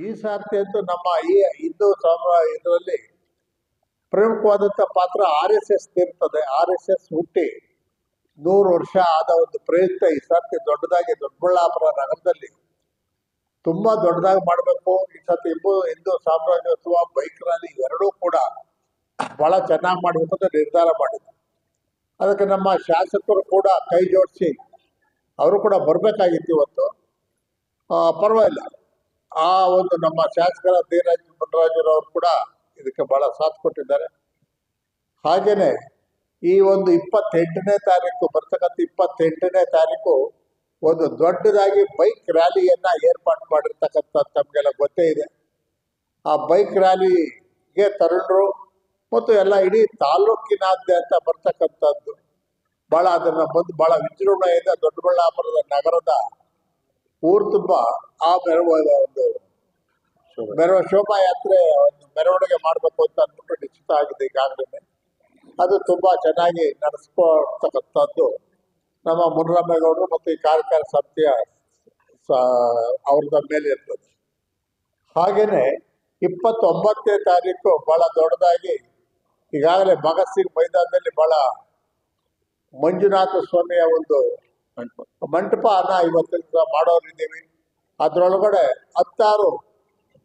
ಈ ಸಾರ್ತಿ ಅಂತೂ ನಮ್ಮ ಈ ಹಿಂದೂ ಇದರಲ್ಲಿ ಪ್ರಮುಖವಾದಂಥ ಪಾತ್ರ RSS ಇರ್ತದೆ. RSS ಹುಟ್ಟಿ 100 ವರ್ಷ ಆದ ಒಂದು ಪ್ರಯುಕ್ತ ಈ ಸರ್ತಿ ದೊಡ್ಡದಾಗಿ ದೊಡ್ಡಬಳ್ಳಾಪುರ ನಗರದಲ್ಲಿ ತುಂಬಾ ದೊಡ್ಡದಾಗಿ ಮಾಡಬೇಕು. ಈ ಸರ್ತಿ ಹಿಂದೂ ಸಾಮ್ರಾಜ್ಯೋತ್ಸವ, ಬೈಕ್ ರ್ಯಾಲಿ ಎರಡೂ ಕೂಡ ಬಹಳ ಚೆನ್ನಾಗಿ ಮಾಡಬೇಕು ಅಂತ ನಿರ್ಧಾರ ಮಾಡಿದ್ರು. ಅದಕ್ಕೆ ನಮ್ಮ ಶಾಸಕರು ಕೂಡ ಕೈ ಜೋಡಿಸಿ ಅವರು ಕೂಡ ಬರಬೇಕಾಗಿತ್ತು ಇವತ್ತು. ಪರವಾಗಿಲ್ಲ, ಆ ಒಂದು ನಮ್ಮ ಶಾಸಕರ ಧೀರಾಜ್ ಮುನರಾಜರವರು ಕೂಡ ಇದಕ್ಕೆ ಬಹಳ ಸಾಥ್ ಕೊಟ್ಟಿದ್ದಾರೆ. ಹಾಗೇನೆ ಈ ಒಂದು 28ನೇ ತಾರೀಕು ಬರ್ತಕ್ಕಂಥ 28ನೇ ತಾರೀಕು ಒಂದು ದೊಡ್ಡದಾಗಿ ಬೈಕ್ ರ್ಯಾಲಿಯನ್ನ ಏರ್ಪಾಡು ಮಾಡಿರ್ತಕ್ಕಂಥ ತಮಗೆಲ್ಲ ಗೊತ್ತೇ ಇದೆ. ಆ ಬೈಕ್ ರ್ಯಾಲಿಗೆ ತರುಣರು ಮತ್ತು ಎಲ್ಲ ಇಡೀ ತಾಲೂಕಿನಾದ್ಯಂತ ಬರ್ತಕ್ಕಂಥದ್ದು ಬಹಳ ಅದನ್ನ ಬಂದು ಬಹಳ ವಿಜೃಂಭಣೆಯಿಂದ ದೊಡ್ಡಬಳ್ಳಾಪುರದ ನಗರದ ಊರು ತುಂಬ ಆ ಶೋಭಾಯಾತ್ರೆ ಒಂದು ಮೆರವಣಿಗೆ ಮಾಡಬೇಕು ಅಂತ ಅಂದ್ಬಿಟ್ಟು ನಿಶ್ಚಿತ ಆಗಿದೆ ಈಗಾಗಲೇ. ಅದು ತುಂಬಾ ಚೆನ್ನಾಗಿ ನಡೆಸ್ಕೊಳ್ತಕ್ಕಂಥದ್ದು ನಮ್ಮ ಮುನಿರಾಮೇಗೌಡರು ಮತ್ತು ಈ ಕಾರ್ಯಕಾರಿ ಸಮಿತಿಯ ಅವ್ರದ ಮೇಲೆ ಇರ್ತದೆ. ಹಾಗೇನೆ 29ನೇ ತಾರೀಕು ಬಹಳ ದೊಡ್ಡದಾಗಿ ಈಗಾಗಲೇ ಭಗತ್ ಸಿಂಗ್ ಮೈದಾನದಲ್ಲಿ ಬಹಳ ಮಂಜುನಾಥ ಸ್ವಾಮಿಯ ಒಂದು ಮಂಟಪನ ಇವತ್ತಿನ ಮಾಡೋರಿದ್ದೀವಿ. ಅದರೊಳಗಡೆ 16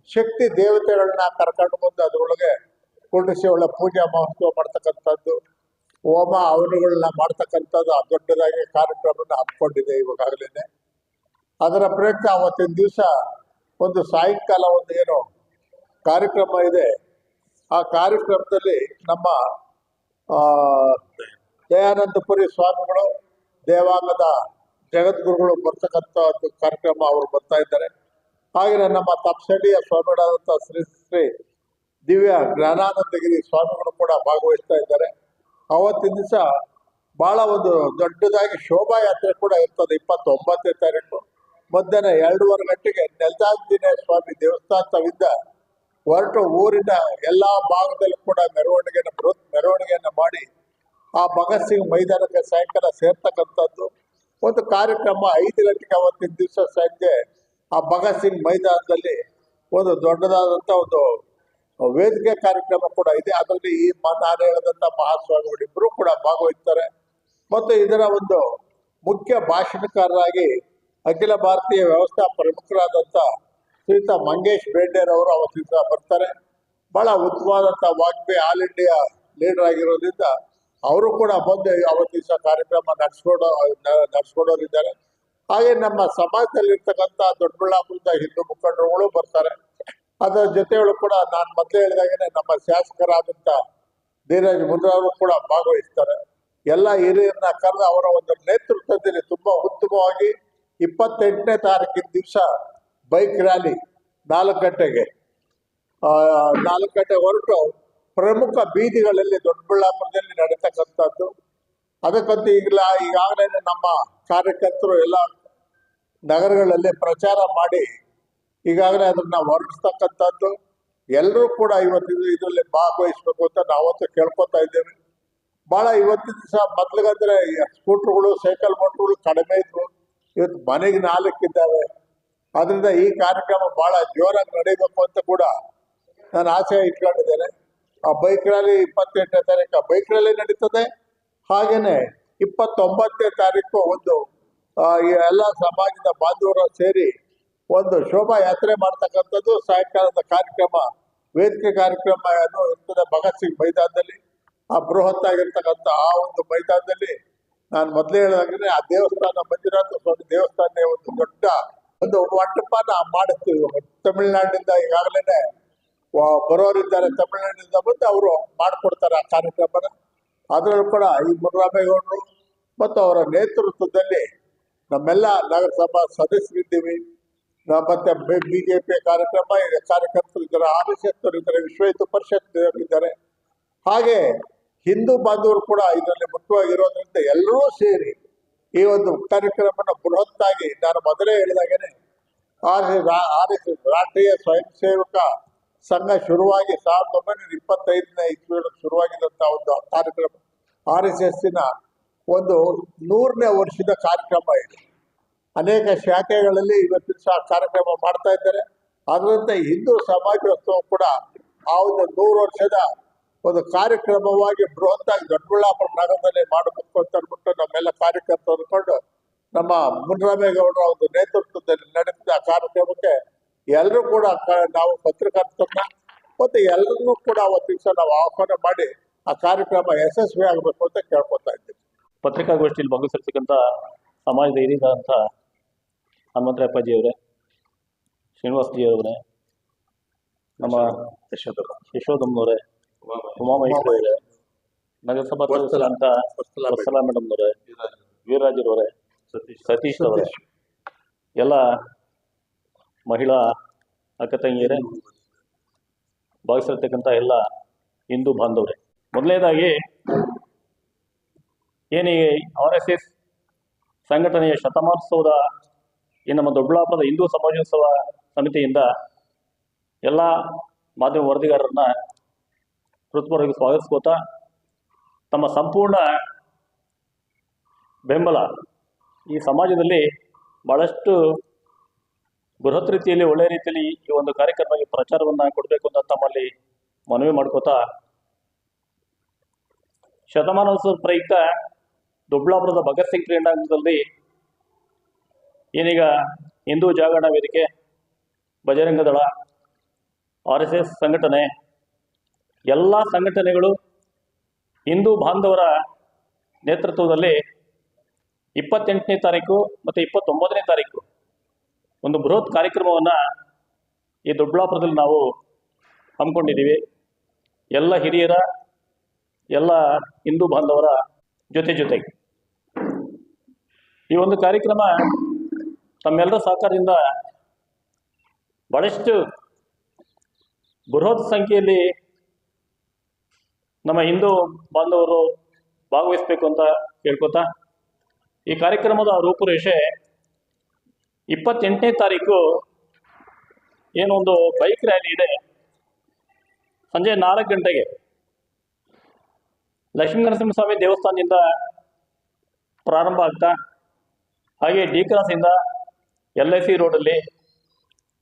ಶಕ್ತಿ ದೇವತೆಗಳನ್ನ ಕರ್ಕೊಂಡು ಬಂದು ಅದರೊಳಗೆ ಕುಂಡಿಸಿ ಒಳ್ಳೆ ಪೂಜಾ ಮಹೋತ್ಸವ ಮಾಡ್ತಕ್ಕಂಥದ್ದು, ಹೋಮ ಹವನಗಳನ್ನ ಮಾಡ್ತಕ್ಕಂಥದ್ದು ಆ ದೊಡ್ಡದಾಗಿ ಕಾರ್ಯಕ್ರಮನ ಹಮ್ಮಿಕೊಂಡಿದೆ ಇವಾಗಲೇ. ಅದರ ಪ್ರಯುಕ್ತ ಅವತ್ತಿನ ದಿವಸ ಒಂದು ಸಾಯಂಕಾಲ ಒಂದು ಏನು ಕಾರ್ಯಕ್ರಮ ಇದೆ. ಆ ಕಾರ್ಯಕ್ರಮದಲ್ಲಿ ನಮ್ಮ ದಯಾನಂದಪುರಿ ಸ್ವಾಮಿಗಳು, ದೇವಾಂಗದ ಜಗದ್ಗುರುಗಳು ಬರ್ತಕ್ಕಂಥ ಒಂದು ಕಾರ್ಯಕ್ರಮ ಅವರು ಬರ್ತಾ ಇದ್ದಾರೆ. ಹಾಗೆಯೇ ನಮ್ಮ ತಪ್ಸಳ್ಳಿಯ ಸ್ವಾಮಿಗಳಾದಂಥ ಶ್ರೀ ಶ್ರೀ ದಿವ್ಯ ಜ್ಞಾನಾನಂದಗಿರಿ ಸ್ವಾಮಿಗಳು ಕೂಡ ಭಾಗವಹಿಸ್ತಾ ಇದ್ದಾರೆ. ಅವತ್ತಿನ ದಿವಸ ಬಹಳ ಒಂದು ದೊಡ್ಡದಾಗಿ ಶೋಭಾಯಾತ್ರೆ ಕೂಡ ಇರ್ತದೆ. 29ನೇ ತಾರೀಕು ಮಧ್ಯಾಹ್ನ 2:30 ಗಂಟೆಗೆ ನೆಲದಾಂಜನೇಯ ಸ್ವಾಮಿ ದೇವಸ್ಥಾನದಿಂದ ಹೊರಟು ಊರಿನ ಎಲ್ಲಾ ಭಾಗದಲ್ಲೂ ಕೂಡ ಮೆರವಣಿಗೆಯನ್ನು ಮಾಡಿ ಆ ಭಗತ್ ಸಿಂಗ್ ಮೈದಾನಕ್ಕೆ ಸಾಯಂಕಾಲ ಸೇರ್ತಕ್ಕಂಥದ್ದು ಒಂದು ಕಾರ್ಯಕ್ರಮ. 5 ಗಂಟೆಗೆ ಅವತ್ತಿನ ದಿವಸ ಸಂಜೆ ಆ ಭಗತ್ ಸಿಂಗ್ ಮೈದಾನದಲ್ಲಿ ಒಂದು ದೊಡ್ಡದಾದಂಥ ಒಂದು ವೇದಿಕೆ ಕಾರ್ಯಕ್ರಮ ಕೂಡ ಇದೆ. ಅದರಲ್ಲಿ ಈ ನಾನು ಹೇಳಿದಂಥ ಮಹಾಸ್ವಾಮಿಗಳಿಬ್ಬರು ಕೂಡ ಭಾಗವಹಿಸ್ತಾರೆ. ಮತ್ತು ಇದರ ಒಂದು ಮುಖ್ಯ ಭಾಷಣಕಾರರಾಗಿ ಅಖಿಲ ಭಾರತೀಯ ವ್ಯವಸ್ಥಾ ಪ್ರಮುಖರಾದಂಥ ಶ್ರೀಯುತ ಮಂಗೇಶ್ ಬೇಂಡೆರವರು ಅವತ್ತಿನ ಬರ್ತಾರೆ. ಬಹಳ ಉತ್ತಮವಾದಂಥ ವಾಗ್ಮಿ, ಆಲ್ ಇಂಡಿಯಾ ಲೀಡರ್ ಆಗಿರೋದ್ರಿಂದ ಅವರು ಕೂಡ ಬಂದು ಅವತ್ತಿನ ದಿವಸ ಕಾರ್ಯಕ್ರಮ ನಡೆಸ್ಕೊಡೋರಿದ್ದಾರೆ. ಹಾಗೆ ನಮ್ಮ ಸಮಾಜದಲ್ಲಿರ್ತಕ್ಕಂಥ ದೊಡ್ಡಬಳ್ಳಾಪುರದ ಹಿಂದೂ ಮುಖಂಡರುಗಳು ಬರ್ತಾರೆ. ಅದರ ಜೊತೆಗಳು ಕೂಡ ನಾನು ಮೊದಲೇ ಹೇಳಿದಾಗೇನೆ ನಮ್ಮ ಶಾಸಕರಾದಂಥ ಧೀರಾಜ್ ಮುನರಾಜರು ಕೂಡ ಭಾಗವಹಿಸ್ತಾರೆ. ಎಲ್ಲ ಹಿರಿಯರನ್ನ ಕರೆದು ಅವರ ಒಂದು ನೇತೃತ್ವದಲ್ಲಿ ತುಂಬಾ ಉತ್ತಮವಾಗಿ 28ನೇ ತಾರೀಕಿನ ದಿವಸ ಬೈಕ್ ರ್ಯಾಲಿ 4 ಗಂಟೆಗೆ ಹೊರಟು ಪ್ರಮುಖ ಬೀದಿಗಳಲ್ಲಿ ದೊಡ್ಡಬಳ್ಳಾಪುರದಲ್ಲಿ ನಡೀತಕ್ಕಂಥದ್ದು. ಅದಕ್ಕಂತೂ ಈಗಾಗಲೇ ನಮ್ಮ ಕಾರ್ಯಕರ್ತರು ಎಲ್ಲ ನಗರಗಳಲ್ಲಿ ಪ್ರಚಾರ ಮಾಡಿ ಈಗಾಗಲೇ ಅದನ್ನ ಹೊರಡಿಸ್ತಕ್ಕಂಥದ್ದು. ಎಲ್ಲರೂ ಕೂಡ ಇವತ್ತಿನ ಇದರಲ್ಲಿ ಭಾಗವಹಿಸ್ಬೇಕು ಅಂತ ನಾವತ್ತು ಕೇಳ್ಕೊತಾ ಇದ್ದೇವೆ. ಬಹಳ ಇವತ್ತಿನ ದಿವಸ ಮೊದ್ಲಿಗಂದ್ರೆ ಸ್ಕೂಟ್ರುಗಳು, ಸೈಕಲ್ ಮೋಟ್ರುಗಳು ಕಡಿಮೆ ಇದ್ವು. ಇವತ್ತು ಮನೆಗೆ 4 ಇದ್ದಾವೆ. ಅದರಿಂದ ಈ ಕಾರ್ಯಕ್ರಮ ಬಹಳ ಜೋರಾಗಿ ನಡೀಬೇಕು ಅಂತ ಕೂಡ ನಾನು ಆಸೆ ಇಟ್ಕೊಂಡಿದ್ದೇನೆ. ಆ ಬೈಕ್ ರ್ಯಾಲಿ 28ನೇ ತಾರೀಕು ಬೈಕ್ ರ್ಯಾಲಿ ನಡೀತದೆ. ಹಾಗೇನೆ 29ನೇ ತಾರೀಕು ಒಂದು ಎಲ್ಲ ಸಮಾಜದ ಬಾಂಧವರು ಸೇರಿ ಒಂದು ಶೋಭಾಯಾತ್ರೆ ಮಾಡ್ತಕ್ಕಂಥದ್ದು ಸಾಯಂಕಾಲದ ಕಾರ್ಯಕ್ರಮ, ವೇದಿಕೆ ಕಾರ್ಯಕ್ರಮ ಇರ್ತದೆ ಭಗತ್ ಸಿಂಗ್ ಮೈದಾನದಲ್ಲಿ. ಆ ಬೃಹತ್ ಆಗಿರ್ತಕ್ಕಂಥ ಆ ಒಂದು ಮೈದಾನದಲ್ಲಿ ನಾನು ಮೊದಲೇ ಹೇಳಿದಾಗಲೇ ಆ ದೇವಸ್ಥಾನ ಮಂಜುನಾಥ ಸ್ವಾಮಿ ದೇವಸ್ಥಾನ ಒಂದು ದೊಡ್ಡ ಒಂದು ಮಂಟಪನ ಮಾಡಿಸ್ತೀವಿ. ತಮಿಳುನಾಡಿನಿಂದ ಈಗಾಗಲೇ ಬರೋರಿದ್ದಾರೆ, ತಮಿಳುನಾಡಿನಿಂದ ಬಂದು ಅವರು ಮಾಡಿಕೊಡ್ತಾರೆ ಆ ಕಾರ್ಯಕ್ರಮನ. ಅದರಲ್ಲೂ ಕೂಡ ಈ ಮುನಿರಾಮೇಗೌಡರು ಮತ್ತು ಅವರ ನೇತೃತ್ವದಲ್ಲಿ ನಮ್ಮೆಲ್ಲ ನಗರಸಭಾ ಸದಸ್ಯರಿದ್ದೀವಿ. ಮತ್ತೆ BJP ಕಾರ್ಯಕರ್ತರು ಇದ್ದಾರೆ, RSS ಇದ್ದಾರೆ, ವಿಶ್ವ ಹಿಂದೂ ಪರಿಷತ್ ಇದ್ದಾರೆ. ಹಾಗೆ ಹಿಂದೂ ಬಾಂಧವರು ಕೂಡ ಇದರಲ್ಲಿ ಮುಖ್ಯವಾಗಿರೋದ್ರಿಂದ ಎಲ್ಲರೂ ಸೇರಿ ಈ ಒಂದು ಕಾರ್ಯಕ್ರಮನ ಬೃಹತ್ತಾಗಿ ನಾನು ಮೊದಲೇ ಹೇಳಿದಾಗೇನೆ RSS ರಾಷ್ಟ್ರೀಯ ಸ್ವಯಂ ಸೇವಕ ಸಂಘ ಶುರುವಾಗಿ 1925ನೇ ಇಸ್ವಿಯಲ್ಲಿ ಶುರುವಾಗಿದ್ದಂಥ ಒಂದು ಕಾರ್ಯಕ್ರಮ. RSSನ ಒಂದು 100ನೇ ವರ್ಷದ ಕಾರ್ಯಕ್ರಮ ಇದೆ. ಅನೇಕ ಶಾಖೆಗಳಲ್ಲಿ ಇವತ್ತಿನ ಸಹ ಕಾರ್ಯಕ್ರಮ ಮಾಡ್ತಾ ಇದ್ದಾರೆ. ಅದರಂತೆ ಹಿಂದೂ ಸಮಾಜೋತ್ಸವ ಕೂಡ ಆ ಒಂದು 100 ವರ್ಷದ ಒಂದು ಕಾರ್ಯಕ್ರಮವಾಗಿ ಬೃಹತ್ತಾಗಿ ದೊಡ್ಡಬಳ್ಳಾಪುರ ನಗರದಲ್ಲಿ ಮಾಡಬೇಕು ಅಂತ ಅಂದ್ಬಿಟ್ಟು ನಮ್ಮೆಲ್ಲ ಕಾರ್ಯಕರ್ತರು ಅಂದ್ಕೊಂಡು ನಮ್ಮ ಮುನಿರಾಮೇಗೌಡರ ಒಂದು ನೇತೃತ್ವದಲ್ಲಿ ನಡೆಸಿದ ಕಾರ್ಯಕ್ರಮಕ್ಕೆ ಎಲ್ಲರೂ ಕೂಡ ನಾವು ಪತ್ರಕರ್ತರನ್ನ ಮತ್ತೆ ಎಲ್ಲರನ್ನೂ ಕೂಡ ಅವತ್ತು ದಿವಸ ನಾವು ಆಹ್ವಾನ ಮಾಡಿ ಆ ಕಾರ್ಯಕ್ರಮ ಯಶಸ್ವಿ ಆಗಬೇಕು ಅಂತ ಕೇಳ್ಕೊತಾ ಇದ್ದೀವಿ. ಪತ್ರಿಕಾಗೋಷ್ಠಿಯಲ್ಲಿ ಭಾಗವಹಿಸಿರ್ತಕ್ಕಂಥ ಸಮಾಜದ ಹಿರಿಯರಾದಂಥ ಹನುಮಂತರಾಯ ಅಪ್ಪಾಜಿಯವರೇ, ಶ್ರೀನಿವಾಸಜಿಯವರೇ, ನಮ್ಮ ಯಶೋಧಮ್ಮನವರೇ, ಉಮಾಮಹೇಶ್ವರವರೇ, ನಗರಸಭಾ ಸದಸ್ಯರಾದಂಥ ವತ್ಸಲಾ ಮೇಡಮ್ನವರೇ, ವೀರರಾಜರವರೇ, ಸತೀಶ್ ಅವರೇ, ಎಲ್ಲ ಮಹಿಳಾ ಅಕ್ಕ ತಂಗಿಯರೇ, ಭಾಗವಹಿಸಿರ್ತಕ್ಕಂಥ ಎಲ್ಲ ಹಿಂದೂ ಬಾಂಧವರೇ, ಮೊದಲನೇದಾಗಿ ಏನೀ RSS ಸಂಘಟನೆಯ ಶತಮಾನೋತ್ಸವದ ಈ ನಮ್ಮ ದೊಡ್ಡಬಳ್ಳಾಪುರದ ಹಿಂದೂ ಸಮಾಜೋತ್ಸವ ಸಮಿತಿಯಿಂದ ಎಲ್ಲ ಮಾಧ್ಯಮ ವರದಿಗಾರರನ್ನ ಹೃತ್ಪೂರ್ವಕವಾಗಿ ಸ್ವಾಗತಿಸ್ಕೋತಾ ತಮ್ಮ ಸಂಪೂರ್ಣ ಬೆಂಬಲ ಈ ಸಮಾಜದಲ್ಲಿ ಬಹಳಷ್ಟು ಬೃಹತ್ ರೀತಿಯಲ್ಲಿ ಒಳ್ಳೆಯ ರೀತಿಯಲ್ಲಿ ಈ ಒಂದು ಕಾರ್ಯಕ್ರಮಕ್ಕೆ ಪ್ರಚಾರವನ್ನು ಕೊಡಬೇಕು ಅಂತ ತಮ್ಮಲ್ಲಿ ಮನವಿ ಮಾಡ್ಕೋತಾ ಶತಮಾನೋತ್ಸವ ಪ್ರಯುಕ್ತ ದೊಡ್ಡಬಳ್ಳಾಪುರದ ಭಗತ್ ಸಿಂಗ್ ಕ್ರೀಡಾಂಗಣದಲ್ಲಿ ಏನೀಗ ಹಿಂದೂ ಜಾಗರಣ ವೇದಿಕೆ, ಬಜರಂಗ ದಳ, RSS ಸಂಘಟನೆ, ಎಲ್ಲ ಸಂಘಟನೆಗಳು ಹಿಂದೂ ಬಾಂಧವರ ನೇತೃತ್ವದಲ್ಲಿ 28ನೇ ತಾರೀಕು ಮತ್ತು 29ನೇ ತಾರೀಕು ಒಂದು ಬೃಹತ್ ಕಾರ್ಯಕ್ರಮವನ್ನು ಈ ದೊಡ್ಡಬಳ್ಳಾಪುರದಲ್ಲಿ ನಾವು ಹಮ್ಮಿಕೊಂಡಿದ್ದೀವಿ. ಎಲ್ಲ ಹಿರಿಯರ, ಎಲ್ಲ ಹಿಂದೂ ಬಾಂಧವರ ಜೊತೆಗೆ ಈ ಒಂದು ಕಾರ್ಯಕ್ರಮ ತಮ್ಮೆಲ್ಲರ ಸಹಕಾರದಿಂದ ಬಹಳಷ್ಟು ಬೃಹತ್ ಸಂಖ್ಯೆಯಲ್ಲಿ ನಮ್ಮ ಹಿಂದೂ ಬಾಂಧವರು ಭಾಗವಹಿಸಬೇಕು ಅಂತ ಕೇಳ್ಕೊತಾ ಈ ಕಾರ್ಯಕ್ರಮದ ರೂಪುರೇಷೆ 28ನೇ ತಾರೀಕು ಏನೊಂದು ಬೈಕ್ ರ್ಯಾಲಿ ಇದೆ. ಸಂಜೆ 4 ಗಂಟೆಗೆ ಲಕ್ಷ್ಮೀನರಸಿಂಹಸ್ವಾಮಿ ದೇವಸ್ಥಾನದಿಂದ ಪ್ರಾರಂಭ ಆಗ್ತಾ ಹಾಗೆ ಡಿ ಕ್ರಾಸಿಂದ LIC ರೋಡಲ್ಲಿ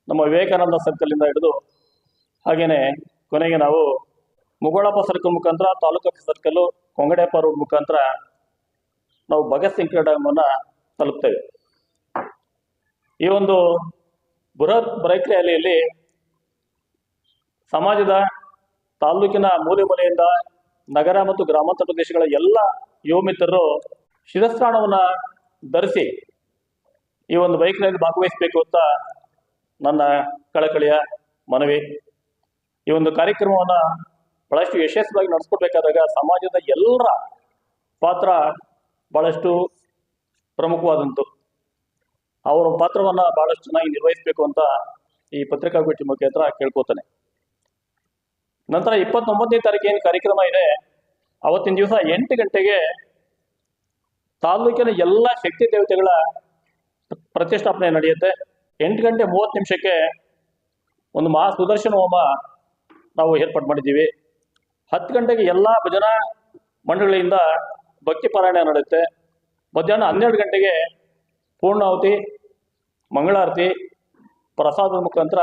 ನಮ್ಮ ವಿವೇಕಾನಂದ ಸರ್ಕಲಿಂದ ಹಿಡಿದು ಹಾಗೆಯೇ ಕೊನೆಗೆ ನಾವು ಮುಗಳಪ್ಪ ಸರ್ಕಲ್ ಮುಖಾಂತರ ತಾಲೂಕು ಆಫೀಸ್ ಸರ್ಕಲ್ಲು ಕೊಂಗಡೆಪ್ಪ ರೋಡ್ ಮುಖಾಂತರ ನಾವು ಭಗತ್ ಸಿಂಗ್ ಕ್ರೀಡಾಂಗಣವನ್ನು ತಲುಪ್ತೇವೆ. ಈ ಒಂದು ಬೃಹತ್ ಬೈಕ್ ರ್ಯಾಲಿಯಲ್ಲಿ ಸಮಾಜದ ತಾಲೂಕಿನ ಮೂಲೆ ಮೂಲೆಯಿಂದ ನಗರ ಮತ್ತು ಗ್ರಾಮಾಂತರ ಪ್ರದೇಶಗಳ ಎಲ್ಲ ಯುವ ಮಿತ್ರರು ಶಿರಸ್ತ್ರಾಣವನ್ನು ಧರಿಸಿ ಈ ಒಂದು ಬೈಕ್ ರ್ಯಾಲಿ ಭಾಗವಹಿಸಬೇಕು ಅಂತ ನನ್ನ ಕಳಕಳಿಯ ಮನವಿ. ಈ ಒಂದು ಕಾರ್ಯಕ್ರಮವನ್ನು ಬಹಳಷ್ಟು ಯಶಸ್ವಿಯಾಗಿ ನಡೆಸ್ಕೊಡ್ಬೇಕಾದಾಗ ಸಮಾಜದ ಎಲ್ಲರ ಪಾತ್ರ ಬಹಳಷ್ಟು ಪ್ರಮುಖವಾದಂತು. ಅವರ ಪಾತ್ರವನ್ನು ಬಹಳಷ್ಟು ಚೆನ್ನಾಗಿ ನಿರ್ವಹಿಸಬೇಕು ಅಂತ ಈ ಪತ್ರಿಕಾಗೋಷ್ಠಿ ಮುಖಾಂತರ ಕೇಳ್ಕೊತಾನೆ. ನಂತರ 29ನೇ ತಾರೀಕು ಏನು ಕಾರ್ಯಕ್ರಮ ಇದೆ, ಅವತ್ತಿನ ದಿವಸ 8 ಗಂಟೆಗೆ ತಾಲೂಕಿನ ಎಲ್ಲ ಶಕ್ತಿ ದೇವತೆಗಳ ಪ್ರತಿಷ್ಠಾಪನೆ ನಡೆಯುತ್ತೆ. 8:30 ಒಂದು ಮಹಾ ಸುದರ್ಶನ ಹೋಮ ನಾವು ಏರ್ಪಾಡು ಮಾಡಿದ್ದೀವಿ. 10 ಗಂಟೆಗೆ ಎಲ್ಲ ಭಜನಾ ಮಂಡಳಿಯಿಂದ ಭಕ್ತಿ ಪಾರಾಯಣ ನಡೆಯುತ್ತೆ. ಮಧ್ಯಾಹ್ನ 12 ಗಂಟೆಗೆ ಪೂರ್ಣಾಹುತಿ, ಮಂಗಳಾರತಿ, ಪ್ರಸಾದದ ಮುಖಾಂತರ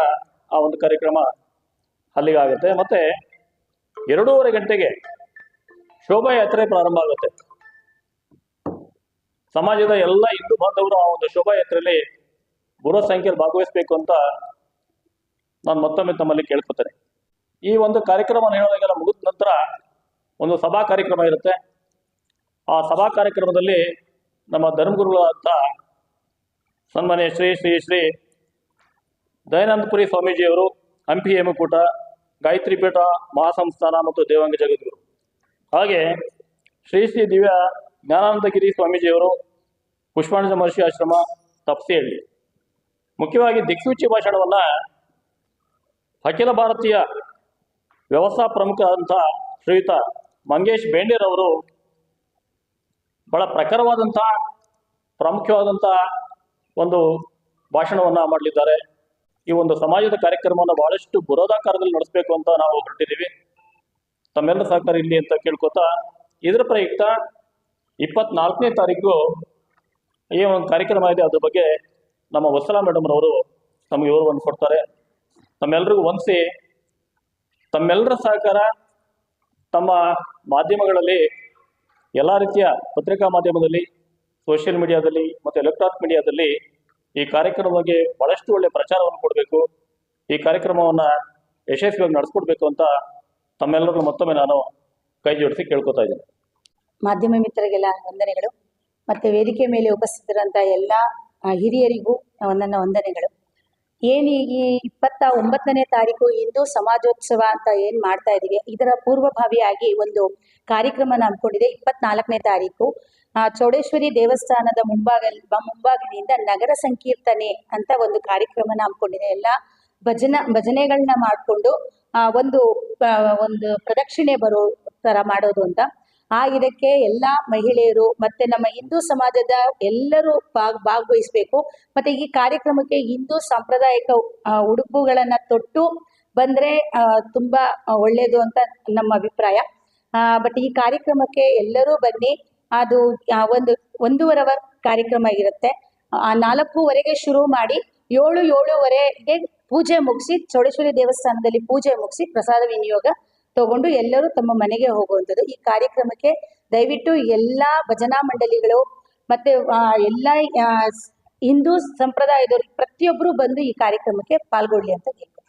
ಆ ಒಂದು ಕಾರ್ಯಕ್ರಮ ಅಲ್ಲಿಗೆ ಆಗುತ್ತೆ. ಮತ್ತು 2:30 ಗಂಟೆಗೆ ಶೋಭಾಯಾತ್ರೆ ಪ್ರಾರಂಭ ಆಗುತ್ತೆ. ಸಮಾಜದ ಎಲ್ಲ ಹಿಂದೂ ಬಾಂಧವರು ಆ ಒಂದು ಶೋಭಾಯಾತ್ರೆಯಲ್ಲಿ ಬೃಹತ್ ಸಂಖ್ಯೆಯಲ್ಲಿ ಭಾಗವಹಿಸಬೇಕು ಅಂತ ನಾನು ಮತ್ತೊಮ್ಮೆ ತಮ್ಮಲ್ಲಿ ಕೇಳ್ಕೊತೇನೆ. ಈ ಒಂದು ಕಾರ್ಯಕ್ರಮ ಹೇಳೋದಾಗೆಲ್ಲ ಮುಗಿದ ನಂತರ ಒಂದು ಸಭಾ ಕಾರ್ಯಕ್ರಮ ಇರುತ್ತೆ. ಆ ಸಭಾ ಕಾರ್ಯಕ್ರಮದಲ್ಲಿ ನಮ್ಮ ಧರ್ಮಗುರುಗಳಾದ ಸನ್ಮಾನ್ಯ ಶ್ರೀ ಶ್ರೀ ಶ್ರೀ ದಯಾನಂದಪುರಿ ಸ್ವಾಮೀಜಿಯವರು, ಹಂಪಿ ಹೇಮಕೂಟ, ಗಾಯತ್ರಿ ಪೀಠ ಮಹಾಸಂಸ್ಥಾನ ಮತ್ತು ದೇವಾಂಗ ಜಗದ್ಗುರು, ಹಾಗೆ ಶ್ರೀ ಶ್ರೀ ದಿವ್ಯ ಜ್ಞಾನಾನಂದಗಿರಿ ಸ್ವಾಮೀಜಿಯವರು, ಪುಷ್ಪಾಂಜ ಮಹರ್ಷಿ ಆಶ್ರಮ, ತಪ್ಸಿಹಳ್ಳಿ. ಮುಖ್ಯವಾಗಿ ದಿಕ್ಸೂಚಿ ಭಾಷಣವನ್ನು ಅಖಿಲ ಭಾರತೀಯ ವ್ಯವಸ್ಥಾ ಪ್ರಮುಖರಾದಂಥ ಶ್ರೀಯುತ ಮಂಗೇಶ್ ಬೇಂಡೆರವರು ಬಹಳ ಪ್ರಖರವಾದಂಥ ಪ್ರಾಮುಖ್ಯವಾದಂಥ ಒಂದು ಭಾಷಣವನ್ನು ಮಾಡಲಿದ್ದಾರೆ. ಈ ಒಂದು ಸಮಾಜದ ಕಾರ್ಯಕ್ರಮವನ್ನು ಬಹಳಷ್ಟು ಬೃಹದಾಕಾರದಲ್ಲಿ ನಡೆಸಬೇಕು ಅಂತ ನಾವು ಹೊರಟಿದ್ದೀವಿ. ತಮ್ಮೆಲ್ಲ ಸಹಕಾರ ಇಲ್ಲಿ ಅಂತ ಕೇಳ್ಕೊತಾ ಇದರ ಪ್ರಯುಕ್ತ 24ನೇ ತಾರೀಕು ಈ ಒಂದು ಕಾರ್ಯಕ್ರಮ ಇದೆ. ಅದ್ರ ಬಗ್ಗೆ ನಮ್ಮ ವತ್ಸಲಾ ಮೇಡಮ್ರವರು ನಮಗೆ ವಿವರವನ್ನು ಕೊಡ್ತಾರೆ. ತಮ್ಮೆಲ್ಲರಿಗೂ ವಂದಿಸಿ ತಮ್ಮೆಲ್ಲರ ಸಹಕಾರ ತಮ್ಮ ಮಾಧ್ಯಮಗಳಲ್ಲಿ ಎಲ್ಲ ರೀತಿಯ ಪತ್ರಿಕಾ ಮಾಧ್ಯಮದಲ್ಲಿ, ಸೋಷಿಯಲ್ ಮೀಡಿಯಾದಲ್ಲಿ ಮತ್ತು ಎಲೆಕ್ಟ್ರಾನಿಕ್ ಮೀಡಿಯಾದಲ್ಲಿ ಈ ಕಾರ್ಯಕ್ರಮದ ಬಗ್ಗೆ ಬಹಳಷ್ಟು ಒಳ್ಳೆಯ ಪ್ರಚಾರವನ್ನು ಕೊಡಬೇಕು, ಈ ಕಾರ್ಯಕ್ರಮವನ್ನು ಯಶಸ್ವಿಯಾಗಿ ನಡೆಸ್ಕೊಡ್ಬೇಕು ಅಂತ ತಮ್ಮೆಲ್ಲರಿಗೂ ಮತ್ತೊಮ್ಮೆ ನಾನು ಕೈ ಜೋಡಿಸಿ ಕೇಳ್ಕೊತಾ ಇದ್ದೀನಿ. ಮಾಧ್ಯಮ ಮಿತ್ರರಿಗೆಲ್ಲ ವಂದನೆಗಳು ಮತ್ತು ವೇದಿಕೆ ಮೇಲೆ ಉಪಸ್ಥಿತರಂಥ ಎಲ್ಲ ಹಿರಿಯರಿಗೂ ನನ್ನ ವಂದನೆಗಳು. ಏನು ಈ 29ನೇ ತಾರೀಕು ಹಿಂದೂ ಸಮಾಜೋತ್ಸವ ಅಂತ ಏನು ಮಾಡ್ತಾ ಇದ್ದೀವಿ, ಇದರ ಪೂರ್ವಭಾವಿಯಾಗಿ ಒಂದು ಕಾರ್ಯಕ್ರಮನ ಹಮ್ಮಿಕೊಂಡಿದೆ. 24ನೇ ತಾರೀಕು ಚೌಡೇಶ್ವರಿ ದೇವಸ್ಥಾನದ ಮುಂಭಾಗದಿಂದ ನಗರ ಸಂಕೀರ್ತನೆ ಅಂತ ಒಂದು ಕಾರ್ಯಕ್ರಮನ ಹಮ್ಮಿಕೊಂಡಿದೆ. ಎಲ್ಲ ಭಜನೆಗಳನ್ನ ಮಾಡಿಕೊಂಡು ಒಂದು ಪ್ರದಕ್ಷಿಣೆ ಬರೋ ಥರ ಮಾಡೋದು ಅಂತ. ಇದಕ್ಕೆ ಎಲ್ಲ ಮಹಿಳೆಯರು ಮತ್ತು ನಮ್ಮ ಹಿಂದೂ ಸಮಾಜದ ಎಲ್ಲರೂ ಭಾಗವಹಿಸಬೇಕು. ಮತ್ತು ಈ ಕಾರ್ಯಕ್ರಮಕ್ಕೆ ಹಿಂದೂ ಸಾಂಪ್ರದಾಯಿಕ ಉಡುಪುಗಳನ್ನು ತೊಟ್ಟು ಬಂದರೆ ತುಂಬ ಒಳ್ಳೆಯದು ಅಂತ ನಮ್ಮ ಅಭಿಪ್ರಾಯ. ಬಟ್ ಈ ಕಾರ್ಯಕ್ರಮಕ್ಕೆ ಎಲ್ಲರೂ ಬನ್ನಿ. ಅದು ಒಂದೂವರೆ ಅವರ್ ಕಾರ್ಯಕ್ರಮ ಇರುತ್ತೆ. 4:15ಗೆ ಶುರು ಮಾಡಿ 7:30ಗೆ ಪೂಜೆ ಮುಗಿಸಿ, ಚೌಡೇಶ್ವರಿ ದೇವಸ್ಥಾನದಲ್ಲಿ ಪೂಜೆ ಮುಗಿಸಿ ಪ್ರಸಾದ ವಿನಿಯೋಗ ತಗೊಂಡು ಎಲ್ಲರೂ ತಮ್ಮ ಮನೆಗೆ ಹೋಗುವಂಥದ್ದು. ಈ ಕಾರ್ಯಕ್ರಮಕ್ಕೆ ದಯವಿಟ್ಟು ಎಲ್ಲ ಭಜನಾ ಮಂಡಳಿಗಳು ಮತ್ತು ಎಲ್ಲ ಹಿಂದೂ ಸಂಪ್ರದಾಯದವರು ಪ್ರತಿಯೊಬ್ಬರು ಬಂದು ಈ ಕಾರ್ಯಕ್ರಮಕ್ಕೆ ಪಾಲ್ಗೊಳ್ಳಿ ಅಂತ ಕೇಳ್ತೀನಿ.